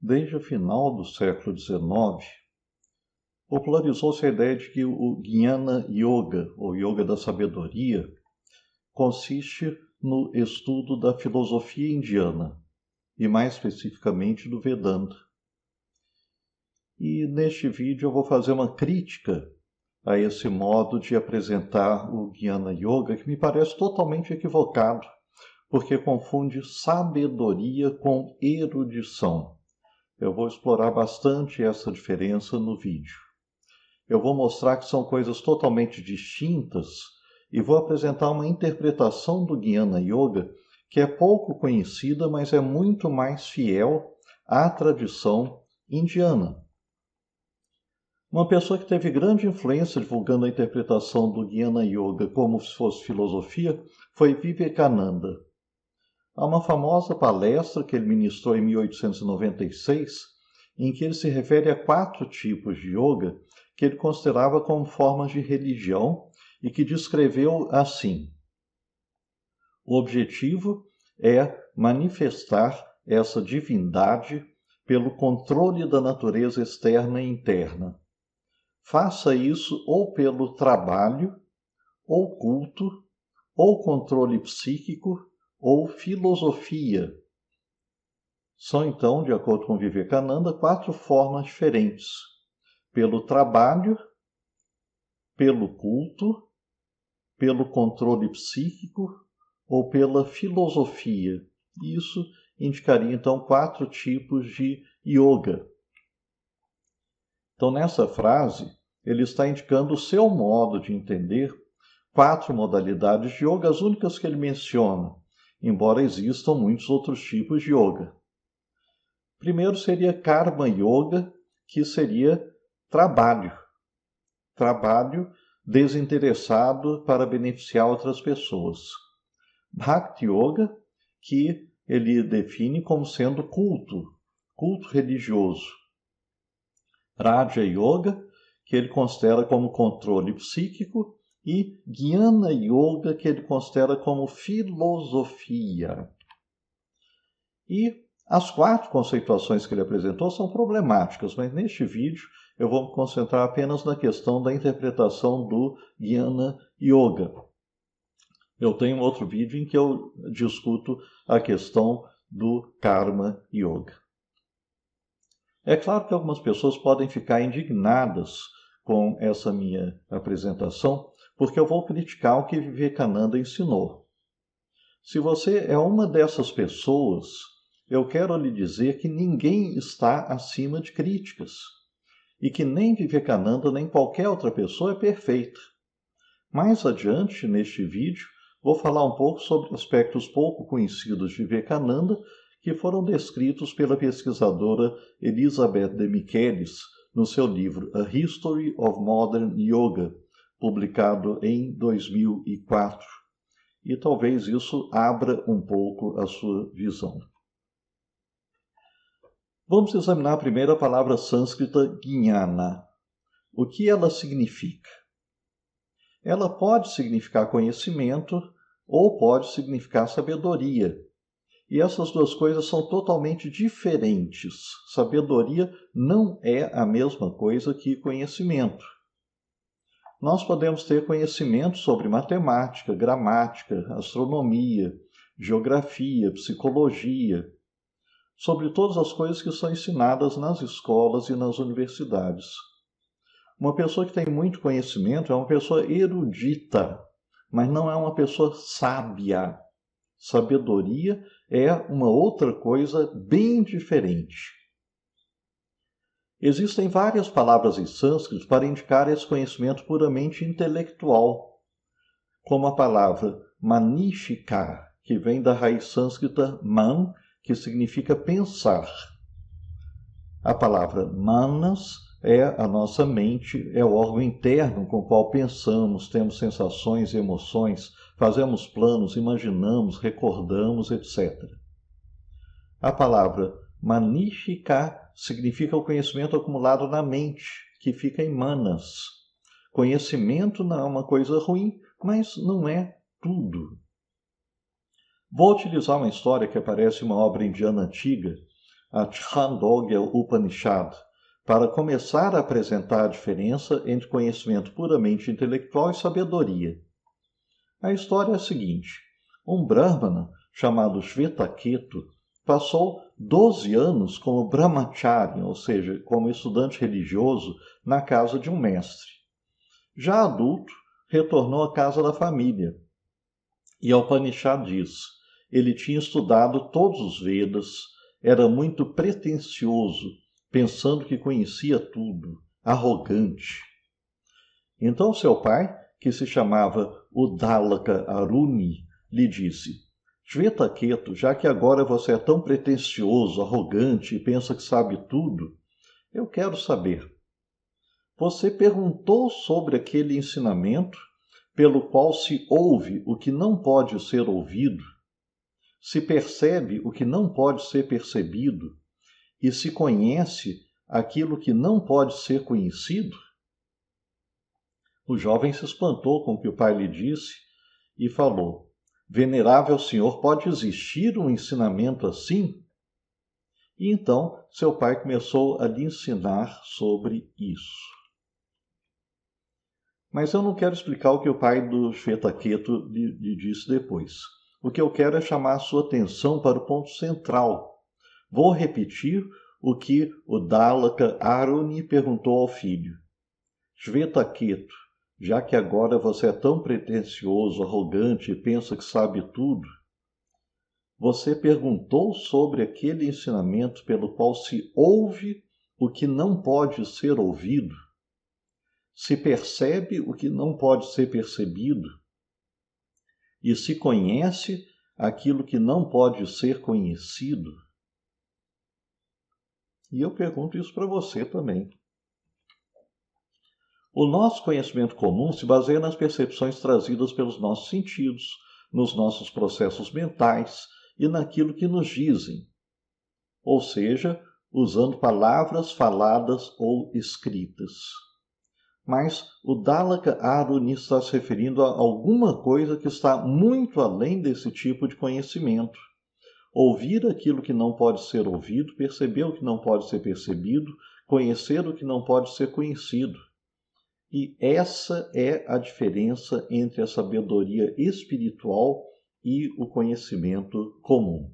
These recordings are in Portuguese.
desde o final do século XIX, popularizou-se a ideia de que o Jnana Yoga, ou Yoga da Sabedoria, consiste no estudo da filosofia indiana, e mais especificamente do Vedanta. E neste vídeo eu vou fazer uma crítica a esse modo de apresentar o Jnana Yoga, que me parece totalmente equivocado, porque confunde sabedoria com erudição. Eu vou explorar bastante essa diferença no vídeo. Eu vou mostrar que são coisas totalmente distintas e vou apresentar uma interpretação do Jnana Yoga que é pouco conhecida, mas é muito mais fiel à tradição indiana. Uma pessoa que teve grande influência divulgando a interpretação do Jnana Yoga como se fosse filosofia foi Vivekananda. Há uma famosa palestra que ele ministrou em 1896, em que ele se refere a 4 tipos de yoga que ele considerava como formas de religião e que descreveu assim: o objetivo é manifestar essa divindade pelo controle da natureza externa e interna. Faça isso ou pelo trabalho, ou culto, ou controle psíquico, ou filosofia. São, então, de acordo com Vivekananda, 4 formas diferentes: pelo trabalho, pelo culto, pelo controle psíquico ou pela filosofia. Isso indicaria, então, 4 tipos de yoga. Então, nessa frase, ele está indicando o seu modo de entender 4 modalidades de yoga, as únicas que ele menciona, embora existam muitos outros tipos de yoga. Primeiro seria Karma Yoga, que seria trabalho desinteressado para beneficiar outras pessoas. Bhakti Yoga, que ele define como sendo culto religioso. Raja Yoga, que ele considera como controle psíquico, e Jnana Yoga, que ele considera como filosofia. E as 4 conceituações que ele apresentou são problemáticas, mas neste vídeo eu vou me concentrar apenas na questão da interpretação do Jnana Yoga. Eu tenho um outro vídeo em que eu discuto a questão do Karma Yoga. É claro que algumas pessoas podem ficar indignadas com essa minha apresentação, porque eu vou criticar o que Vivekananda ensinou. Se você é uma dessas pessoas, eu quero lhe dizer que ninguém está acima de críticas, e que nem Vivekananda nem qualquer outra pessoa é perfeita. Mais adiante, neste vídeo, vou falar um pouco sobre aspectos pouco conhecidos de Vivekananda, que foram descritos pela pesquisadora Elizabeth de Michelis no seu livro A History of Modern Yoga, publicado em 2004. E talvez isso abra um pouco a sua visão. Vamos examinar primeiro a palavra sânscrita Jnana. O que ela significa? Ela pode significar conhecimento ou pode significar sabedoria. E essas 2 coisas são totalmente diferentes. Sabedoria não é a mesma coisa que conhecimento. Nós podemos ter conhecimento sobre matemática, gramática, astronomia, geografia, psicologia, sobre todas as coisas que são ensinadas nas escolas e nas universidades. Uma pessoa que tem muito conhecimento é uma pessoa erudita, mas não é uma pessoa sábia. Sabedoria é uma outra coisa bem diferente. Existem várias palavras em sânscrito para indicar esse conhecimento puramente intelectual, como a palavra manishika, que vem da raiz sânscrita man, que significa pensar. A palavra manas é a nossa mente, é o órgão interno com o qual pensamos, temos sensações e emoções, fazemos planos, imaginamos, recordamos, etc. A palavra manishika significa o conhecimento acumulado na mente, que fica em manas. Conhecimento não é uma coisa ruim, mas não é tudo. Vou utilizar uma história que aparece em uma obra indiana antiga, a Chandogya Upanishad, para começar a apresentar a diferença entre conhecimento puramente intelectual e sabedoria. A história é a seguinte: um brahmana chamado Shvetaketu passou 12 anos como brahmacharya, ou seja, como estudante religioso, na casa de um mestre. Já adulto, retornou à casa da família. E a Upanishad diz: ele tinha estudado todos os Vedas, era muito pretensioso, pensando que conhecia tudo, arrogante. Então seu pai, que se chamava Udalaka Aruni, lhe disse: Shvetaketu, já que agora você é tão pretensioso, arrogante e pensa que sabe tudo, eu quero saber. Você perguntou sobre aquele ensinamento pelo qual se ouve o que não pode ser ouvido, se percebe o que não pode ser percebido e se conhece aquilo que não pode ser conhecido? O jovem se espantou com o que o pai lhe disse e falou: Venerável senhor, pode existir um ensinamento assim? E então seu pai começou a lhe ensinar sobre isso. Mas eu não quero explicar o que o pai do Shvetaketu lhe disse depois. O que eu quero é chamar a sua atenção para o ponto central. Vou repetir o que o Dalaka Aruni perguntou ao filho. Shvetaketu, já que agora você é tão pretensioso, arrogante e pensa que sabe tudo, você perguntou sobre aquele ensinamento pelo qual se ouve o que não pode ser ouvido, se percebe o que não pode ser percebido e se conhece aquilo que não pode ser conhecido? E eu pergunto isso para você também. O nosso conhecimento comum se baseia nas percepções trazidas pelos nossos sentidos, nos nossos processos mentais e naquilo que nos dizem, ou seja, usando palavras faladas ou escritas. Mas o Dalaka Aruni está se referindo a alguma coisa que está muito além desse tipo de conhecimento. Ouvir aquilo que não pode ser ouvido, perceber o que não pode ser percebido, conhecer o que não pode ser conhecido. E essa é a diferença entre a sabedoria espiritual e o conhecimento comum.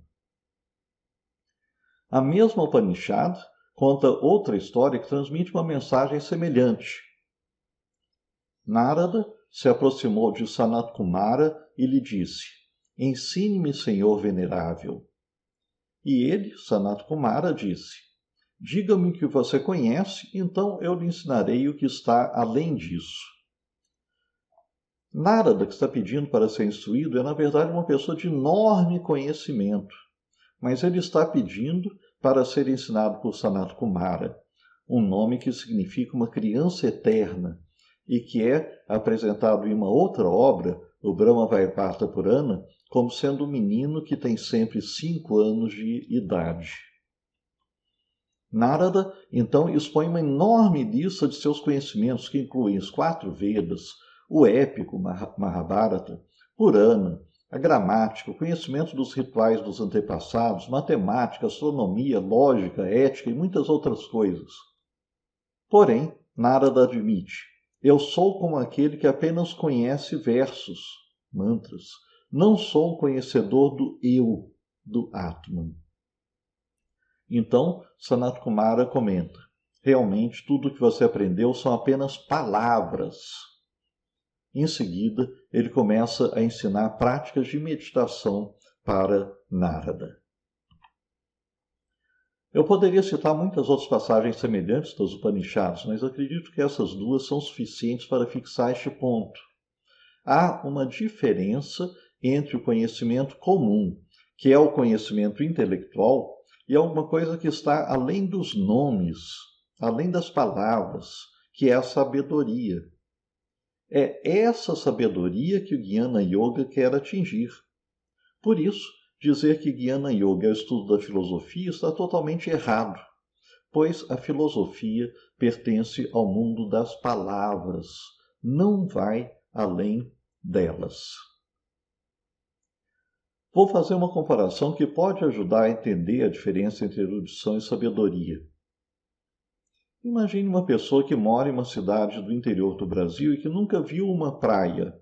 A mesma Upanishad conta outra história que transmite uma mensagem semelhante. Narada se aproximou de Sanat Kumara e lhe disse: Ensine-me, Senhor venerável. E ele, Sanat Kumara, disse: Diga-me o que você conhece, então eu lhe ensinarei o que está além disso. Narada, que está pedindo para ser instruído, é na verdade uma pessoa de enorme conhecimento, mas ele está pedindo para ser ensinado por Sanat Kumara, um nome que significa uma criança eterna, e que é apresentado em uma outra obra, o Brahmavaivarta Purana, como sendo um menino que tem sempre 5 anos de idade. Narada, então, expõe uma enorme lista de seus conhecimentos, que incluem os 4 Vedas, o épico Mahabharata, Purana, a gramática, o conhecimento dos rituais dos antepassados, matemática, astronomia, lógica, ética e muitas outras coisas. Porém, Narada admite: eu sou como aquele que apenas conhece versos, mantras. Não sou um conhecedor do eu, do Atman. Então, Sanat Kumara comenta: realmente tudo o que você aprendeu são apenas palavras. Em seguida, ele começa a ensinar práticas de meditação para Narada. Eu poderia citar muitas outras passagens semelhantes das Upanishads, mas acredito que essas 2 são suficientes para fixar este ponto. Há uma diferença entre o conhecimento comum, que é o conhecimento intelectual, e alguma coisa que está além dos nomes, além das palavras, que é a sabedoria. É essa sabedoria que o Jnana Yoga quer atingir. Por isso, dizer que Jnana Yoga é o estudo da filosofia está totalmente errado, pois a filosofia pertence ao mundo das palavras, não vai além delas. Vou fazer uma comparação que pode ajudar a entender a diferença entre erudição e sabedoria. Imagine uma pessoa que mora em uma cidade do interior do Brasil e que nunca viu uma praia.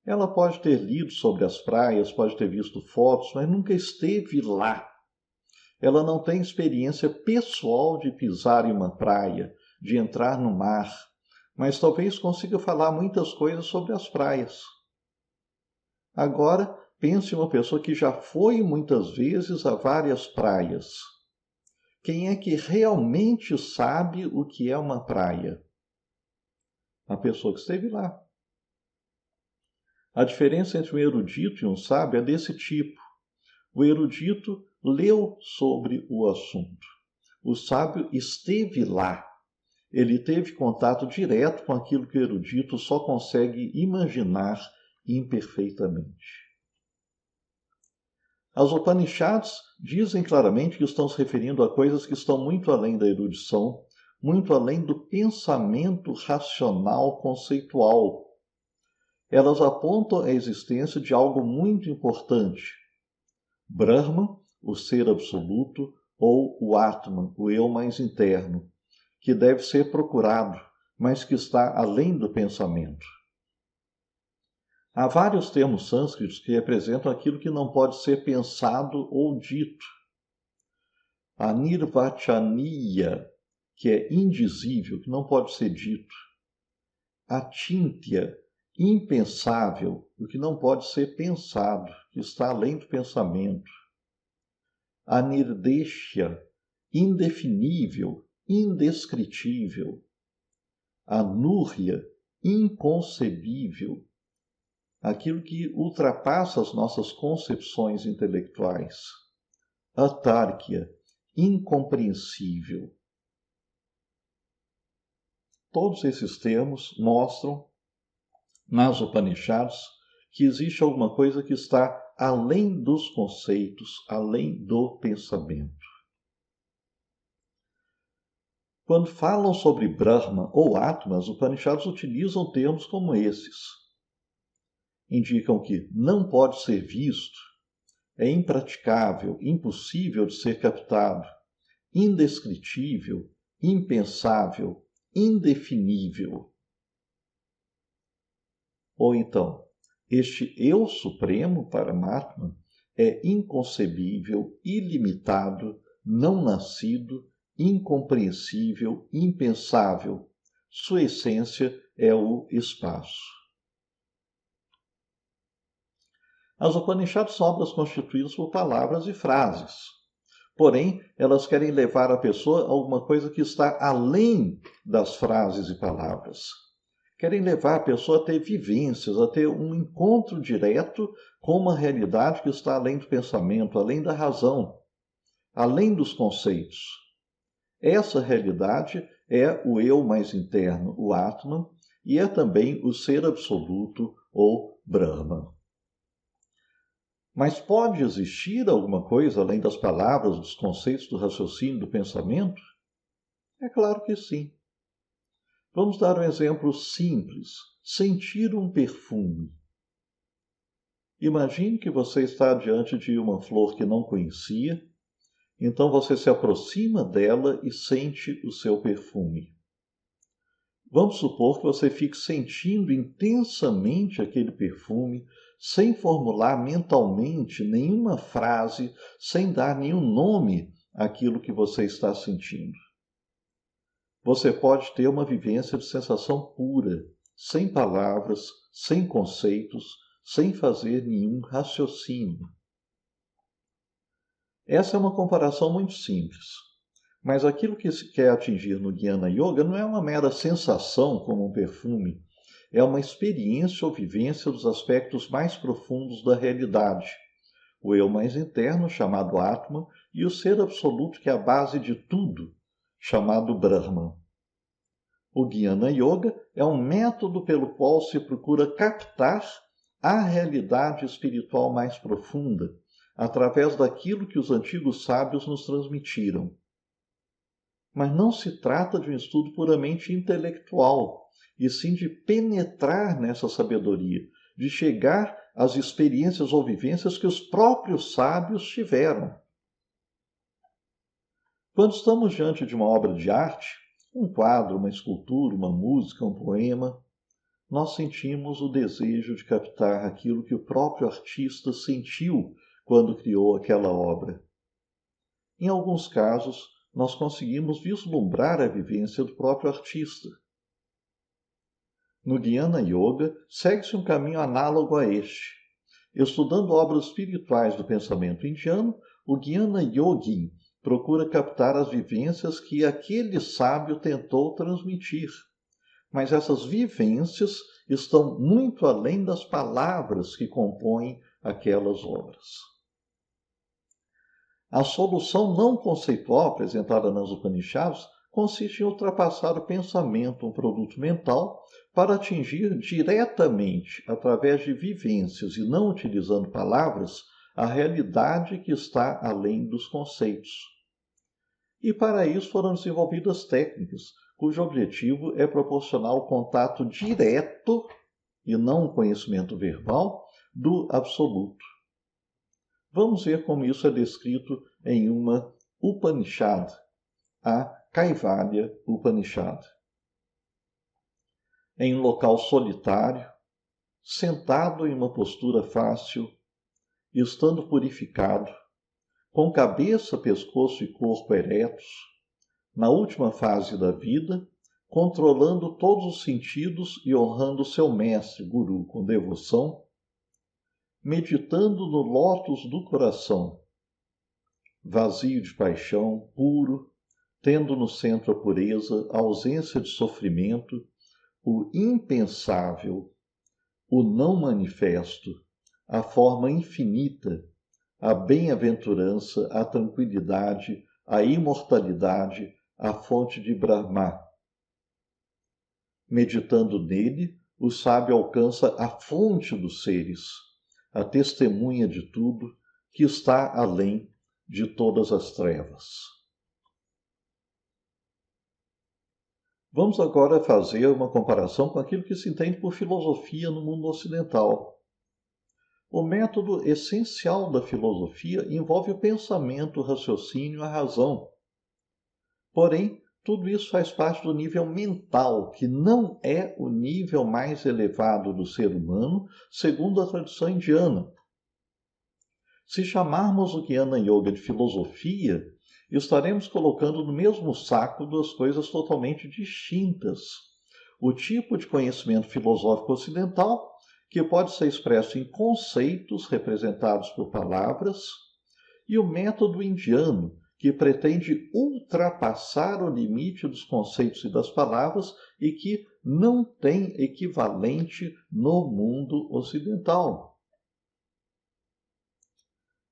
Ela pode ter lido sobre as praias, pode ter visto fotos, mas nunca esteve lá. Ela não tem experiência pessoal de pisar em uma praia, de entrar no mar, mas talvez consiga falar muitas coisas sobre as praias. Agora, pense em uma pessoa que já foi muitas vezes a várias praias. Quem é que realmente sabe o que é uma praia? A pessoa que esteve lá. A diferença entre um erudito e um sábio é desse tipo. O erudito leu sobre o assunto. O sábio esteve lá. Ele teve contato direto com aquilo que o erudito só consegue imaginar imperfeitamente. As Upanishads dizem claramente que estão se referindo a coisas que estão muito além da erudição, muito além do pensamento racional conceitual. Elas apontam a existência de algo muito importante. Brahma, o ser absoluto, ou o Atman, o eu mais interno, que deve ser procurado, mas que está além do pensamento. Há vários termos sânscritos que representam aquilo que não pode ser pensado ou dito. A nirvachaniya, que é indizível, que não pode ser dito. A chintya, impensável, o que não pode ser pensado, que está além do pensamento. A nirdeshya, indefinível, indescritível. A nurya, inconcebível, aquilo que ultrapassa as nossas concepções intelectuais. A tárquia, incompreensível. Todos esses termos mostram, nas Upanishads, que existe alguma coisa que está além dos conceitos, além do pensamento. Quando falam sobre Brahma ou Atma, os Upanishads utilizam termos como esses. Indicam que não pode ser visto, é impraticável, impossível de ser captado, indescritível, impensável, indefinível. Ou então, este Eu Supremo, Paramatma, é inconcebível, ilimitado, não nascido, incompreensível, impensável. Sua essência é o espaço. As Upanishads são obras constituídas por palavras e frases. Porém, elas querem levar a pessoa a alguma coisa que está além das frases e palavras. Querem levar a pessoa a ter vivências, a ter um encontro direto com uma realidade que está além do pensamento, além da razão, além dos conceitos. Essa realidade é o eu mais interno, o Atman, e é também o ser absoluto, ou Brahma. Mas pode existir alguma coisa além das palavras, dos conceitos, do raciocínio, do pensamento? É claro que sim. Vamos dar um exemplo simples. Sentir um perfume. Imagine que você está diante de uma flor que não conhecia, então você se aproxima dela e sente o seu perfume. Vamos supor que você fique sentindo intensamente aquele perfume, sem formular mentalmente nenhuma frase, sem dar nenhum nome àquilo que você está sentindo. Você pode ter uma vivência de sensação pura, sem palavras, sem conceitos, sem fazer nenhum raciocínio. Essa é uma comparação muito simples. Mas aquilo que se quer atingir no Jnana Yoga não é uma mera sensação como um perfume, é uma experiência ou vivência dos aspectos mais profundos da realidade. O eu mais interno, chamado Atma, e o ser absoluto, que é a base de tudo, chamado Brahma. O Jnana Yoga é um método pelo qual se procura captar a realidade espiritual mais profunda, através daquilo que os antigos sábios nos transmitiram. Mas não se trata de um estudo puramente intelectual, e sim de penetrar nessa sabedoria, de chegar as experiências ou vivências que os próprios sábios tiveram. Quando estamos diante de uma obra de arte, um quadro, uma escultura, uma música, um poema, nós sentimos o desejo de captar aquilo que o próprio artista sentiu quando criou aquela obra. Em alguns casos, nós conseguimos vislumbrar a vivência do próprio artista. No Jnana Yoga, segue-se um caminho análogo a este. Estudando obras espirituais do pensamento indiano, o Jnana Yogin procura captar as vivências que aquele sábio tentou transmitir. Mas essas vivências estão muito além das palavras que compõem aquelas obras. A solução não conceitual apresentada nas Upanishads consiste em ultrapassar o pensamento, um produto mental, para atingir diretamente, através de vivências e não utilizando palavras, a realidade que está além dos conceitos. E para isso foram desenvolvidas técnicas, cujo objetivo é proporcionar o contato direto, e não o conhecimento verbal, do absoluto. Vamos ver como isso é descrito em uma Upanishad, a Kaivalya Upanishad. Em um local solitário, sentado em uma postura fácil, estando purificado, com cabeça, pescoço e corpo eretos, na última fase da vida, controlando todos os sentidos e honrando seu mestre, Guru, com devoção, meditando no lótus do coração, vazio de paixão, puro, tendo no centro a pureza, a ausência de sofrimento, o impensável, o não manifesto, a forma infinita, a bem-aventurança, a tranquilidade, a imortalidade, a fonte de Brahma. Meditando nele, o sábio alcança a fonte dos seres, a testemunha de tudo, que está além de todas as trevas. Vamos agora fazer uma comparação com aquilo que se entende por filosofia no mundo ocidental. O método essencial da filosofia envolve o pensamento, o raciocínio, a razão. Porém, tudo isso faz parte do nível mental, que não é o nível mais elevado do ser humano, segundo a tradição indiana. Se chamarmos o Jnana Yoga de filosofia, estaremos colocando no mesmo saco duas coisas totalmente distintas. O tipo de conhecimento filosófico ocidental, que pode ser expresso em conceitos representados por palavras, e o método indiano, que pretende ultrapassar o limite dos conceitos e das palavras e que não tem equivalente no mundo ocidental.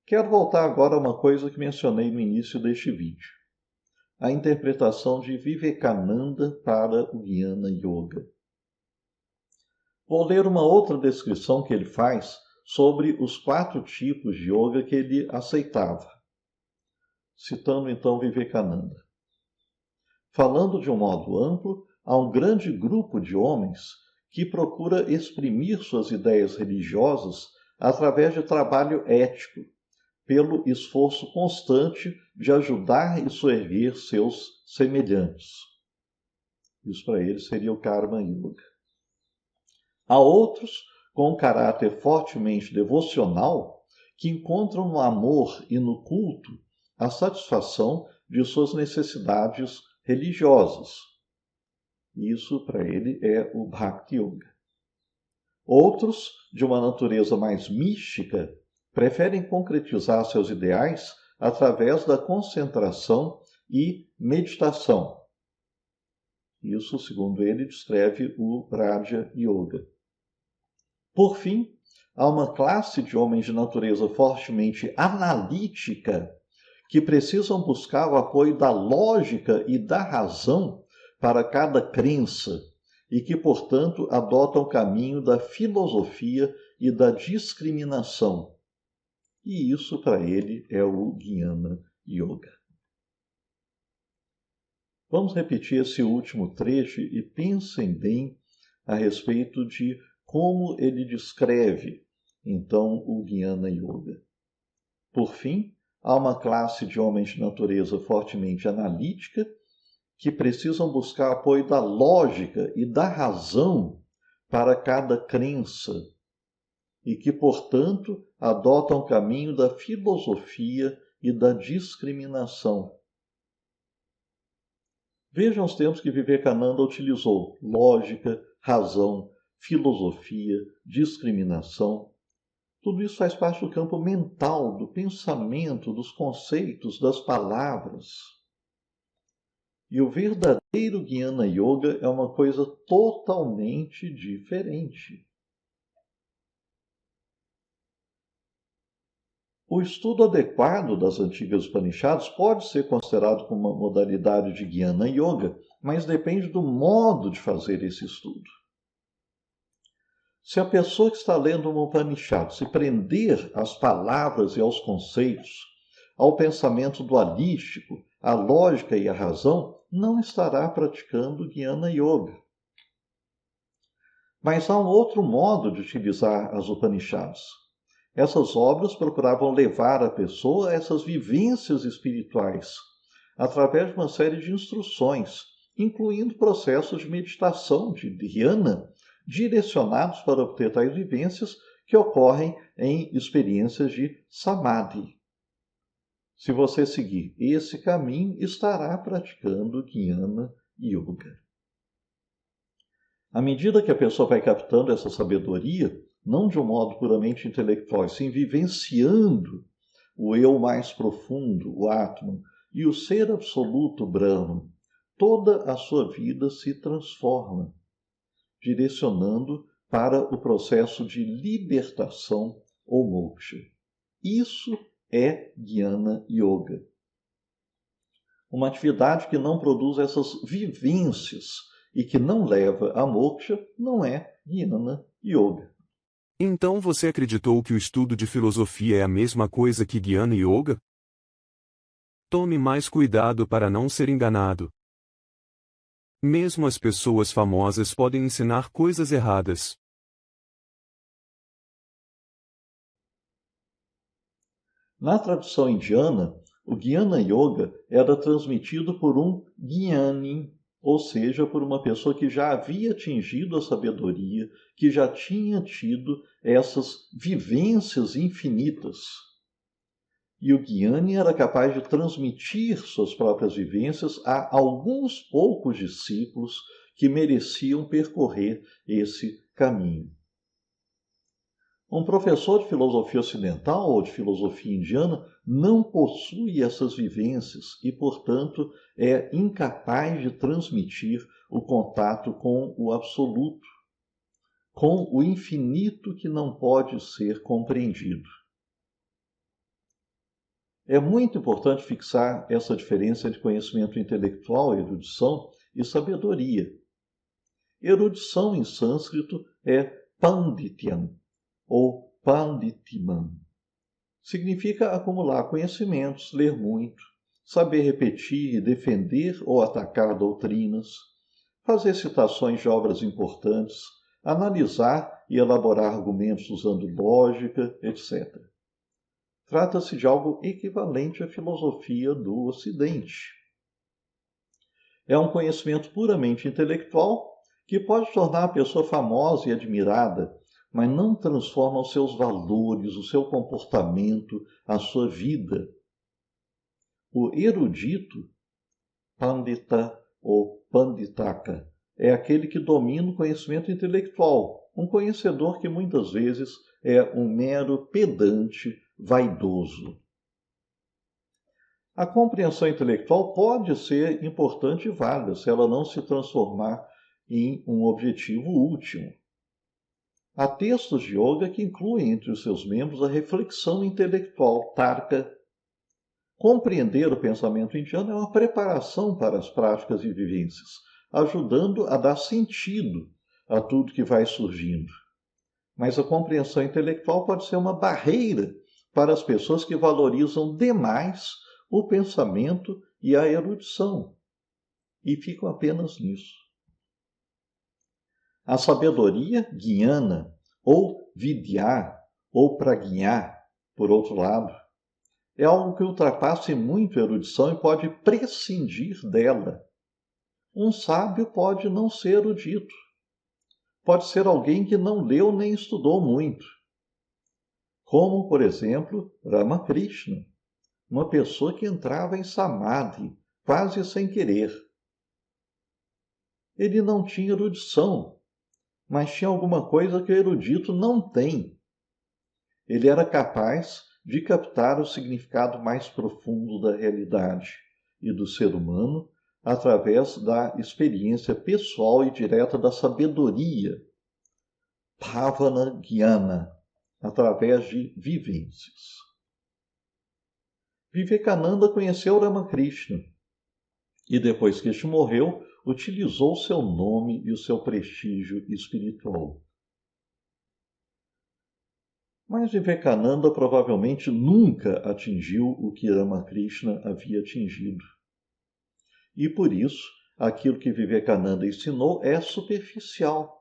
Quero voltar agora a uma coisa que mencionei no início deste vídeo. A interpretação de Vivekananda para o Jnana Yoga. Vou ler uma outra descrição que ele faz sobre os 4 tipos de yoga que ele aceitava. Citando então Vivekananda. Falando de um modo amplo, há um grande grupo de homens que procura exprimir suas ideias religiosas através de trabalho ético, pelo esforço constante de ajudar e soerguer seus semelhantes. Isso para ele seria o Karma Yoga. Há outros com um caráter fortemente devocional que encontram no amor e no culto a satisfação de suas necessidades religiosas. Isso para ele é o Bhakti Yoga. Outros, de uma natureza mais mística, preferem concretizar seus ideais através da concentração e meditação. Isso, segundo ele, descreve o Raja Yoga. Por fim, há uma classe de homens de natureza fortemente analítica que precisam buscar o apoio da lógica e da razão para cada crença e que, portanto, adotam o caminho da filosofia e da discriminação. E isso, para ele, é o Jnana Yoga. Vamos repetir esse último trecho e pensem bem a respeito de como ele descreve então, o Jnana Yoga. Por fim, há uma classe de homens de natureza fortemente analítica que precisam buscar apoio da lógica e da razão para cada crença e que, portanto, adotam o caminho da filosofia e da discriminação. Vejam os termos que Vivekananda utilizou: lógica, razão, filosofia, discriminação. Tudo isso faz parte do campo mental, do pensamento, dos conceitos, das palavras. E o verdadeiro Jnana Yoga é uma coisa totalmente diferente. O estudo adequado das antigas Upanishads pode ser considerado como uma modalidade de Jnana Yoga, mas depende do modo de fazer esse estudo. Se a pessoa que está lendo um Upanishad se prender às palavras e aos conceitos, ao pensamento dualístico, à lógica e à razão, não estará praticando Jnana Yoga. Mas há um outro modo de utilizar as Upanishads. Essas obras procuravam levar a pessoa a essas vivências espirituais, através de uma série de instruções, incluindo processos de meditação, de dhyana, direcionados para obter tais vivências que ocorrem em experiências de samadhi. Se você seguir esse caminho, estará praticando Jnana Yoga. À medida que a pessoa vai captando essa sabedoria, não de um modo puramente intelectual, e sim vivenciando o eu mais profundo, o Atman, e o ser absoluto, Brahman, toda a sua vida se transforma, direcionando para o processo de libertação ou moksha. Isso é Jnana Yoga. Uma atividade que não produz essas vivências e que não leva a moksha não é Jnana Yoga. Então você acreditou que o estudo de filosofia é a mesma coisa que Jnana Yoga? Tome mais cuidado para não ser enganado. Mesmo as pessoas famosas podem ensinar coisas erradas. Na tradição indiana, o Jnana Yoga era transmitido por um Jnani, ou seja, por uma pessoa que já havia atingido a sabedoria, que já tinha tido essas vivências infinitas. E o Jnani era capaz de transmitir suas próprias vivências a alguns poucos discípulos que mereciam percorrer esse caminho. Um professor de filosofia ocidental ou de filosofia indiana não possui essas vivências e, portanto, é incapaz de transmitir o contato com o absoluto, com o infinito que não pode ser compreendido. É muito importante fixar essa diferença entre conhecimento intelectual, erudição e sabedoria. Erudição em sânscrito é pandityam, ou panditimam. Significa acumular conhecimentos, ler muito, saber repetir e defender ou atacar doutrinas, fazer citações de obras importantes, analisar e elaborar argumentos usando lógica, etc. Trata-se de algo equivalente à filosofia do Ocidente. É um conhecimento puramente intelectual que pode tornar a pessoa famosa e admirada, mas não transforma os seus valores, o seu comportamento, a sua vida. O erudito, pandita ou panditaka, é aquele que domina o conhecimento intelectual, um conhecedor que muitas vezes é um mero pedante vaidoso. A compreensão intelectual pode ser importante e válida se ela não se transformar em um objetivo último. Há textos de yoga que incluem entre os seus membros a reflexão intelectual, tarka. Compreender o pensamento indiano é uma preparação para as práticas e vivências, ajudando a dar sentido a tudo que vai surgindo. Mas a compreensão intelectual pode ser uma barreira para as pessoas que valorizam demais o pensamento e a erudição, e ficam apenas nisso. A sabedoria jnana, ou vidya, ou pragna, por outro lado, é algo que ultrapassa em muito a erudição e pode prescindir dela. Um sábio pode não ser erudito. Pode ser alguém que não leu nem estudou muito. Como, por exemplo, Ramakrishna, uma pessoa que entrava em samadhi, quase sem querer. Ele não tinha erudição, mas tinha alguma coisa que o erudito não tem. Ele era capaz de captar o significado mais profundo da realidade e do ser humano através da experiência pessoal e direta da sabedoria, Bhavana Gyana, através de vivências. Vivekananda conheceu Ramakrishna e, depois que este morreu, utilizou seu nome e o seu prestígio espiritual. Mas Vivekananda provavelmente nunca atingiu o que Ramakrishna havia atingido. E por isso, aquilo que Vivekananda ensinou é superficial.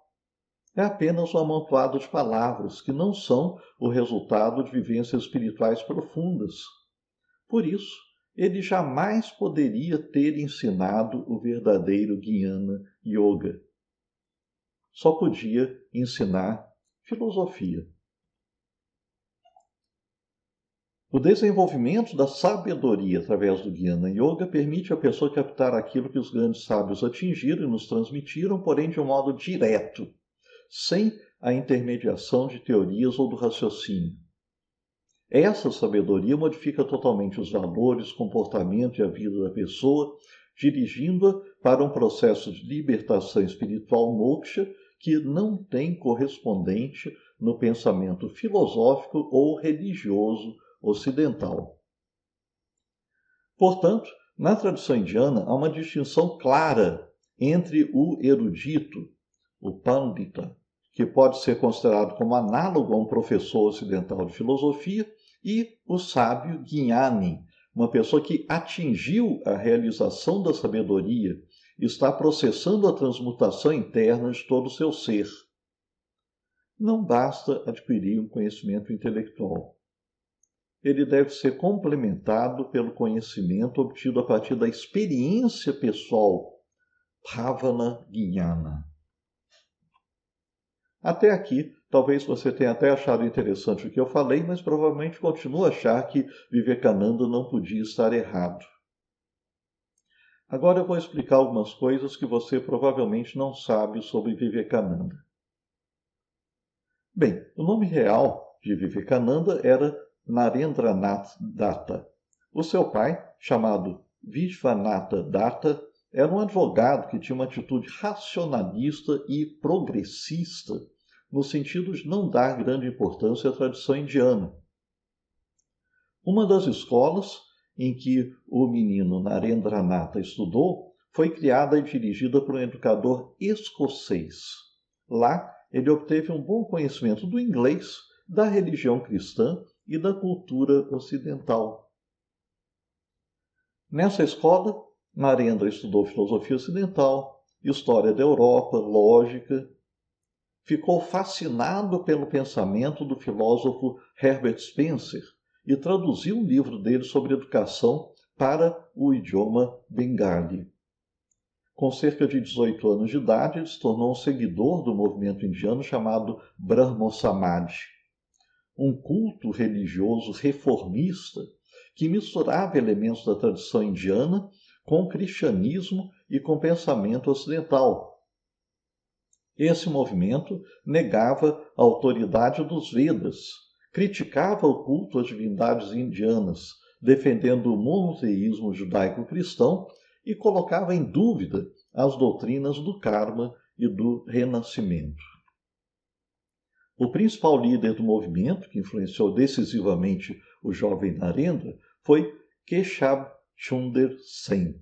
É apenas um amontoado de palavras que não são o resultado de vivências espirituais profundas. Por isso, ele jamais poderia ter ensinado o verdadeiro Jnana Yoga. Só podia ensinar filosofia. O desenvolvimento da sabedoria através do Jnana Yoga permite à pessoa captar aquilo que os grandes sábios atingiram e nos transmitiram, porém de um modo direto, sem a intermediação de teorias ou do raciocínio. Essa sabedoria modifica totalmente os valores, comportamento e a vida da pessoa, dirigindo-a para um processo de libertação espiritual moksha que não tem correspondente no pensamento filosófico ou religioso ocidental. Portanto, na tradição indiana há uma distinção clara entre o erudito, o pandita, que pode ser considerado como análogo a um professor ocidental de filosofia, e o sábio Jnani, uma pessoa que atingiu a realização da sabedoria e está processando a transmutação interna de todo o seu ser. Não basta adquirir um conhecimento intelectual. Ele deve ser complementado pelo conhecimento obtido a partir da experiência pessoal, Bhavana Jnana. Até aqui, talvez você tenha até achado interessante o que eu falei, mas provavelmente continua a achar que Vivekananda não podia estar errado. Agora eu vou explicar algumas coisas que você provavelmente não sabe sobre Vivekananda. Bem, o nome real de Vivekananda era Narendranath Datta. O seu pai, chamado Vishvanatha Datta, era um advogado que tinha uma atitude racionalista e progressista, no sentido de não dar grande importância à tradição indiana. Uma das escolas em que o menino Narendranatha estudou foi criada e dirigida por um educador escocês. Lá, ele obteve um bom conhecimento do inglês, da religião cristã e da cultura ocidental. Nessa escola, Narendra estudou filosofia ocidental, história da Europa, lógica. Ficou fascinado pelo pensamento do filósofo Herbert Spencer e traduziu um livro dele sobre educação para o idioma bengali. Com cerca de 18 anos de idade, ele se tornou um seguidor do movimento indiano chamado Brahmo Samadhi, um culto religioso reformista que misturava elementos da tradição indiana com o cristianismo e com o pensamento ocidental. Esse movimento negava a autoridade dos Vedas, criticava o culto às divindades indianas, defendendo o monoteísmo judaico-cristão e colocava em dúvida as doutrinas do karma e do renascimento. O principal líder do movimento, que influenciou decisivamente o jovem Narendra, foi Keshab Chunder Sen.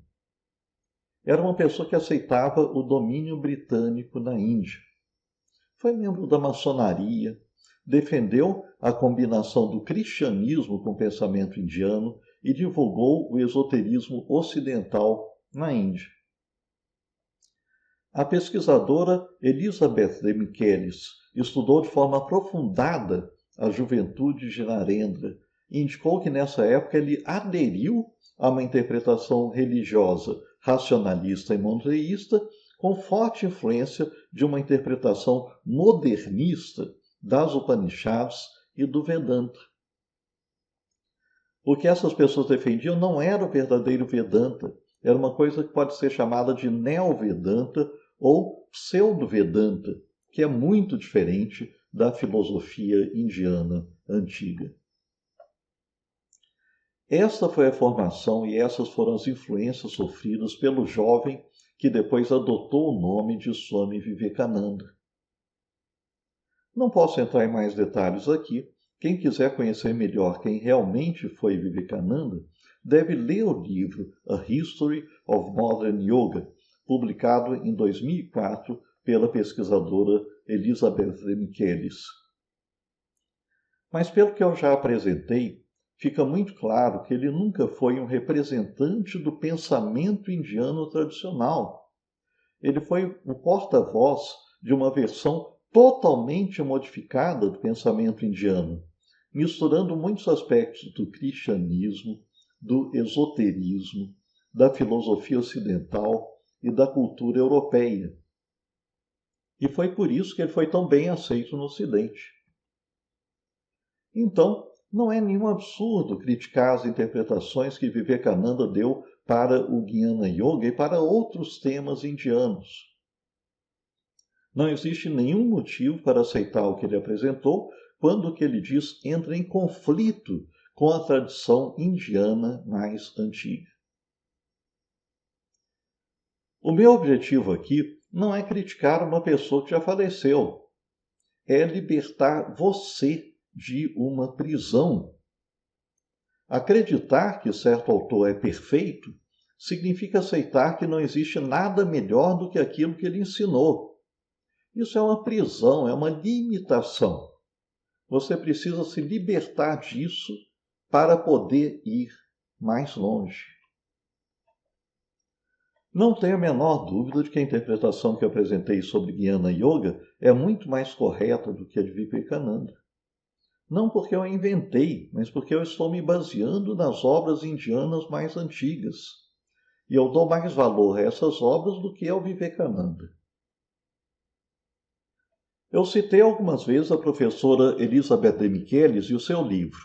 Era uma pessoa que aceitava o domínio britânico na Índia. Foi membro da maçonaria, defendeu a combinação do cristianismo com o pensamento indiano e divulgou o esoterismo ocidental na Índia. A pesquisadora Elizabeth de Michelis estudou de forma aprofundada a juventude de Narendra, e indicou que nessa época ele aderiu a uma interpretação religiosa racionalista e monoteísta, com forte influência de uma interpretação modernista das Upanishads e do Vedanta. O que essas pessoas defendiam não era o verdadeiro Vedanta, era uma coisa que pode ser chamada de Neo-Vedanta ou Pseudo-Vedanta, que é muito diferente da filosofia indiana antiga. Esta foi a formação e essas foram as influências sofridas pelo jovem que depois adotou o nome de Swami Vivekananda. Não posso entrar em mais detalhes aqui. Quem quiser conhecer melhor quem realmente foi Vivekananda, deve ler o livro A History of Modern Yoga, publicado em 2004 pela pesquisadora Elizabeth de Michelis. Mas pelo que eu já apresentei, fica muito claro que ele nunca foi um representante do pensamento indiano tradicional. Ele foi o porta-voz de uma versão totalmente modificada do pensamento indiano, misturando muitos aspectos do cristianismo, do esoterismo, da filosofia ocidental e da cultura europeia. E foi por isso que ele foi tão bem aceito no Ocidente. Então, não é nenhum absurdo criticar as interpretações que Vivekananda deu para o Jnana Yoga e para outros temas indianos. Não existe nenhum motivo para aceitar o que ele apresentou quando o que ele diz entra em conflito com a tradição indiana mais antiga. O meu objetivo aqui não é criticar uma pessoa que já faleceu, é libertar você de uma prisão. Acreditar que certo autor é perfeito significa aceitar que não existe nada melhor do que aquilo que ele ensinou. Isso é uma prisão, é uma limitação. Você precisa se libertar disso para poder ir mais longe. Não tenho a menor dúvida de que a interpretação que eu apresentei sobre Jnana Yoga é muito mais correta do que a de Vivekananda. Não porque eu a inventei, mas porque eu estou me baseando nas obras indianas mais antigas. E eu dou mais valor a essas obras do que ao Vivekananda. Eu citei algumas vezes a professora Elizabeth de Michelis e o seu livro.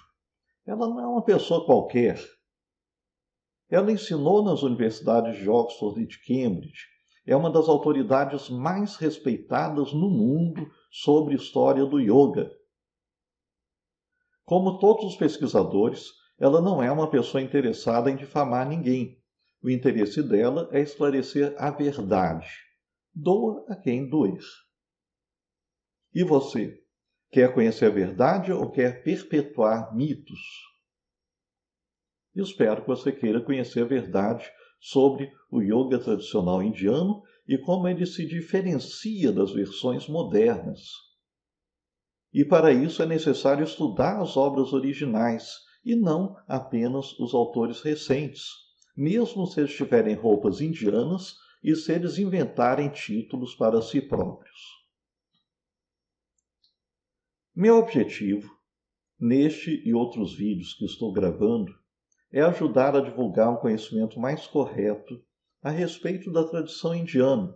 Ela não é uma pessoa qualquer. Ela ensinou nas universidades de Oxford e de Cambridge. É uma das autoridades mais respeitadas no mundo sobre história do yoga. Como todos os pesquisadores, ela não é uma pessoa interessada em difamar ninguém. O interesse dela é esclarecer a verdade. Doa a quem doer. E você? Quer conhecer a verdade ou quer perpetuar mitos? Espero que você queira conhecer a verdade sobre o yoga tradicional indiano e como ele se diferencia das versões modernas. E para isso é necessário estudar as obras originais e não apenas os autores recentes, mesmo se eles tiverem roupas indianas e se eles inventarem títulos para si próprios. Meu objetivo, neste e outros vídeos que estou gravando, é ajudar a divulgar um conhecimento mais correto a respeito da tradição indiana.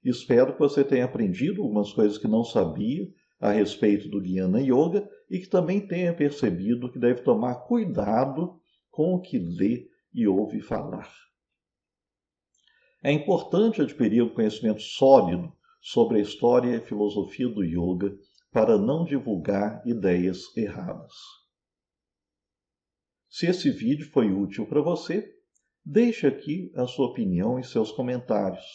Espero que você tenha aprendido algumas coisas que não sabia a respeito do Jnana Yoga e que também tenha percebido que deve tomar cuidado com o que lê e ouve falar. É importante adquirir um conhecimento sólido sobre a história e a filosofia do yoga para não divulgar ideias erradas. Se esse vídeo foi útil para você, deixe aqui a sua opinião e seus comentários.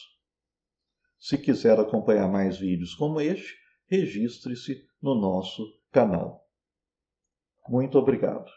Se quiser acompanhar mais vídeos como este, registre-se no nosso canal. Muito obrigado.